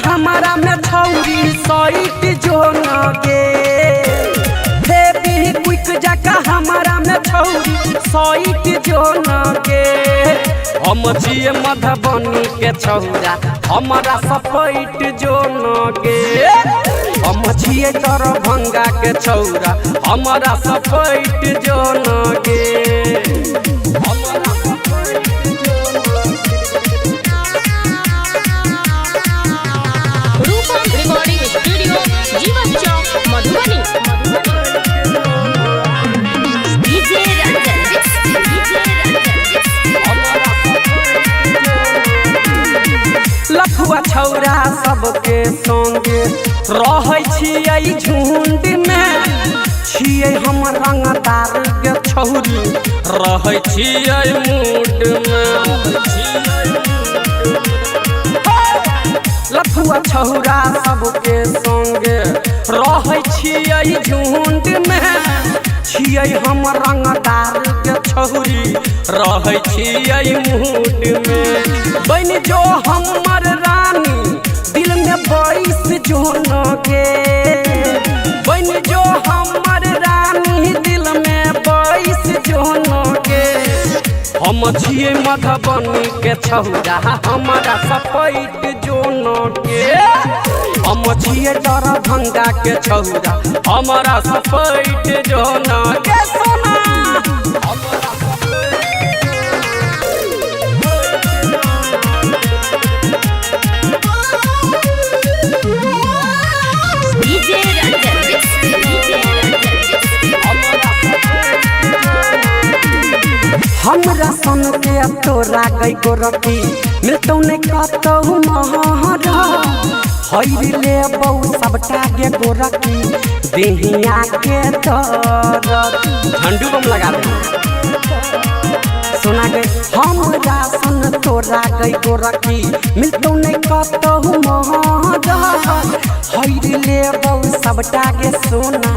हमारा में छौरी साइट जो नगे बेबी क्विक जका हमारा में छौरी साइट जो नगे हम जिए मधुबनी के छौरा हमारा सपैट जो नगे हम जिए दरभंगा के छौरा हमारा सपैट जो नगे जीवन चौक मधुबनी लखुआ छौरा सबके संगे रहै छियै झुंड में छियै हम रंगदार के छौरी रहै छियै मूड में लखुआ छौरा सबके संगे रहै छियै झुंड में छियै हम रंगदार के छौरी रहै छियै मूड में बन जो हमर रानी दिल में बैस जो नगे बन जो हमर रानी दिल में बैस जो नगे हम छियै मधुबनी के छौरा हमारा सपैट जो नगे हम छियै दरभंगा के छौरा हमारा सपैट जो नगे सोना हमरा सन के तोरा गई गोरकी मिलतौ नहीं कतहु महरा हैरी ले बहु सबटा गे गोरकी देहिया के दरद ठंडू बम लगा दे सुना गई हमरा सन तोरा गई गोरकी मिलतौ नहीं कतहु महरा हैरी ले बहु सबटा गे सोना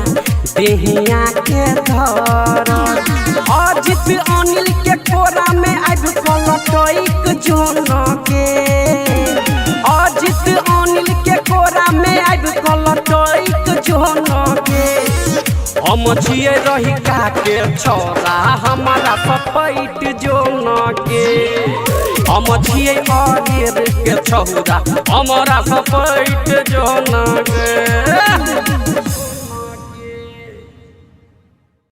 देहिया के दरद अजित अनिल के कोरा में आब कलटैक जोन के अजित अनिल के कोरा में आब कलटैक जोन के हम छियै रहिका के छौरा हमारा सपैट जोन के हम छियै अरेर के छौरा हमारा सपैट जोन के